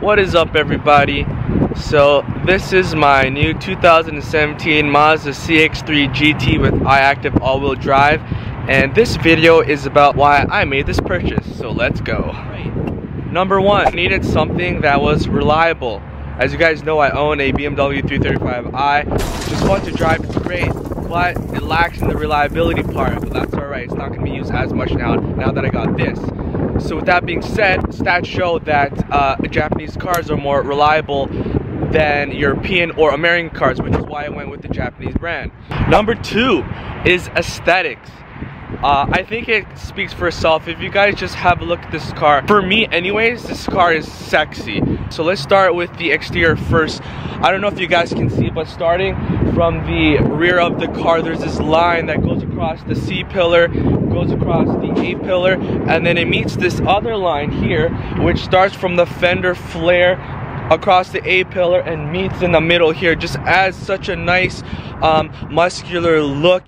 What is up, everybody? So this is my new 2017 Mazda CX-3 GT with iActive all-wheel drive, and this video is about why I made this purchase. So let's go. Number one, I needed something that was reliable. As you guys know, I own a BMW 335i. Just want to drive, it's great, but it lacks in the reliability part. But that's alright, it's not going to be used as much now that I got this. So with that being said, stats show that Japanese cars are more reliable than European or American cars, which is why I went with the Japanese brand. Number two is aesthetics. I think it speaks for itself. If you guys just have a look at this car, for me anyways, this car is sexy. So let's start with the exterior first. I don't know if you guys can see, but starting from the rear of the car, there's this line that goes across the C-pillar, goes across the A-pillar, and then it meets this other line here, which starts from the fender flare across the A-pillar and meets in the middle here. Just adds such a nice muscular look.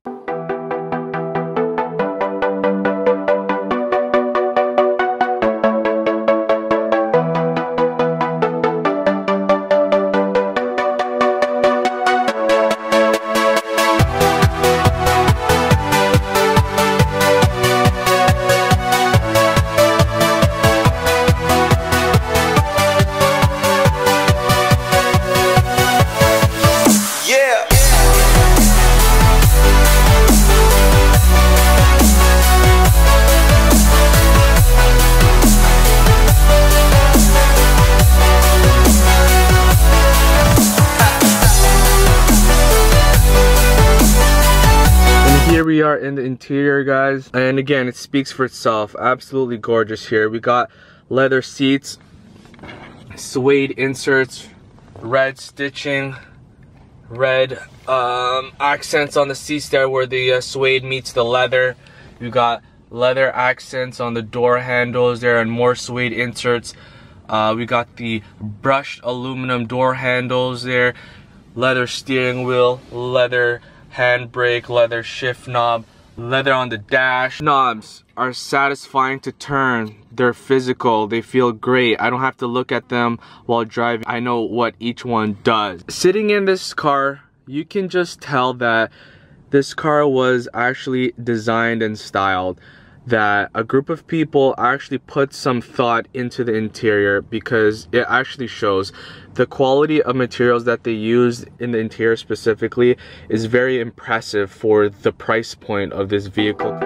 Here we are in the interior, guys, and again, it speaks for itself. Absolutely gorgeous here. We got leather seats, suede inserts, red stitching, red accents on the seats there where the suede meets the leather. We got leather accents on the door handles there and more suede inserts. We got the brushed aluminum door handles there, leather steering wheel, leather handbrake, leather shift knob, leather on the dash. Knobs are satisfying to turn. They're physical, they feel great. I don't have to look at them while driving. I know what each one does. Sitting in this car, you can just tell that this car was actually designed and styled, that a group of people actually put some thought into the interior, because it actually shows. The quality of materials that they used in the interior specifically is very impressive for the price point of this vehicle.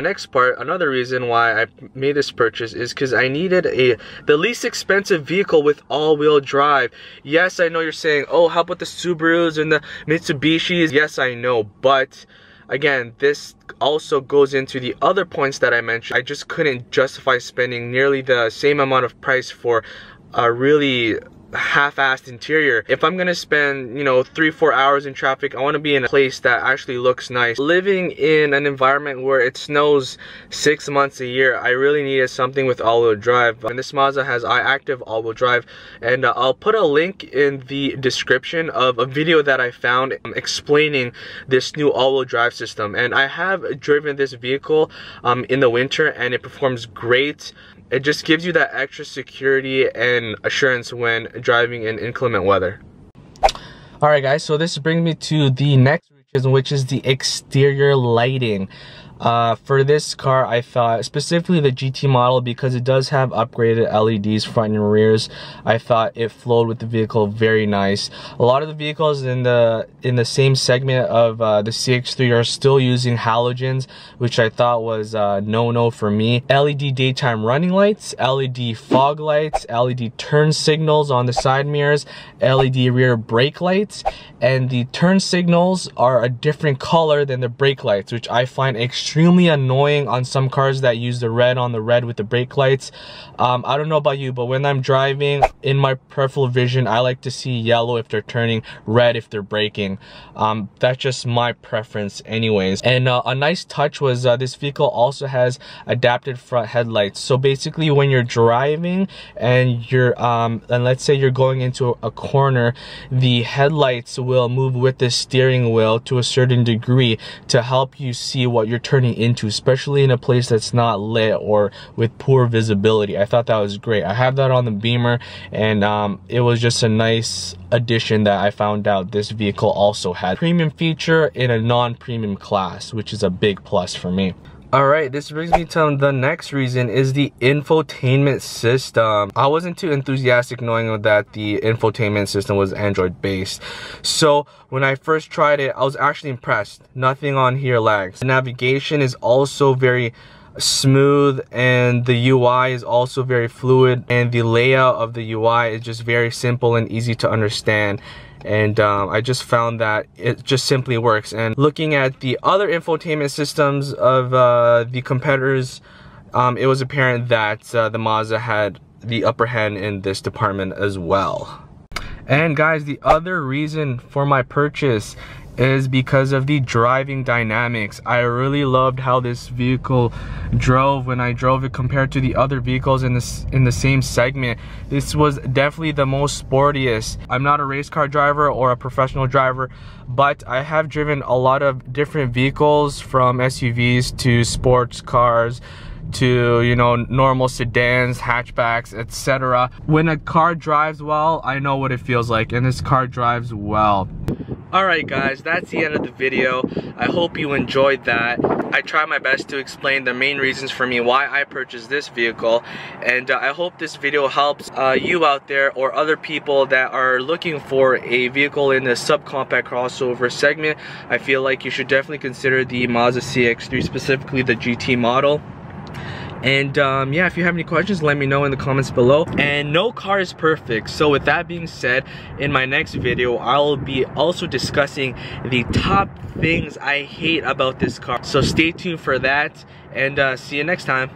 Next part, another reason why I made this purchase is because I needed the least expensive vehicle with all-wheel drive. Yes, I know you're saying, oh, how about the Subarus and the Mitsubishis? Yes, I know, but again, this also goes into the other points that I mentioned. I just couldn't justify spending nearly the same amount of price for a really half-assed interior. If I'm gonna spend, you know, 3-4 hours in traffic, I want to be in a place that actually looks nice. Living in an environment where it snows 6 months a year, I really needed something with all-wheel drive, and this Mazda has iActive all-wheel drive, and I'll put a link in the description of a video that I found explaining this new all-wheel drive system. And I have driven this vehicle in the winter, and it performs great. It just gives you that extra security and assurance when driving in inclement weather. Alright guys, so this brings me to the next which is the exterior lighting. For this car, I thought, specifically the GT model, because it does have upgraded LEDs front and rears, I thought it flowed with the vehicle very nice. A lot of the vehicles in the same segment of the CX-3 are still using halogens, which I thought was no for me. LED daytime running lights, LED fog lights, LED turn signals on the side mirrors, LED rear brake lights, and the turn signals are a different color than the brake lights, which I find extremely annoying on some cars that use the red on the red with the brake lights. I don't know about you, but when I'm driving, in my peripheral vision, I like to see yellow if they're turning, red if they're braking. That's just my preference anyways. And a nice touch was this vehicle also has adapted front headlights. So basically when you're driving and you're and let's say you're going into a corner, the headlights will move with the steering wheel to a certain degree to help you see what you're turning into, especially in a place that's not lit or with poor visibility. I thought that was great. I have that on the Beamer, and it was just a nice addition that I found out this vehicle also had. Premium feature in a non-premium class, which is a big plus for me. Alright, this brings me to the next reason, is the infotainment system. I wasn't too enthusiastic knowing that the infotainment system was Android based. So when I first tried it, I was actually impressed. Nothing on here lags. The navigation is also very smooth, and the UI is also very fluid, and the layout of the UI is just very simple and easy to understand. And I just found that it just simply works. And looking at the other infotainment systems of the competitors, it was apparent that the Mazda had the upper hand in this department as well. And guys, the other reason for my purchase is because of the driving dynamics. I really loved how this vehicle drove when I drove it compared to the other vehicles in the same segment. This was definitely the most sportiest. I'm not a race car driver or a professional driver, but I have driven a lot of different vehicles, from SUVs to sports cars to, you know, normal sedans, hatchbacks, etc. When a car drives well, I know what it feels like, and this car drives well. Alright guys, that's the end of the video. I hope you enjoyed that. I tried my best to explain the main reasons for me why I purchased this vehicle, and I hope this video helps you out there or other people that are looking for a vehicle in the subcompact crossover segment. I feel like you should definitely consider the Mazda CX-3, specifically the GT model. And yeah, if you have any questions, let me know in the comments below. And no car is perfect, so with that being said, in my next video I'll be also discussing the top things I hate about this car. So stay tuned for that, and see you next time.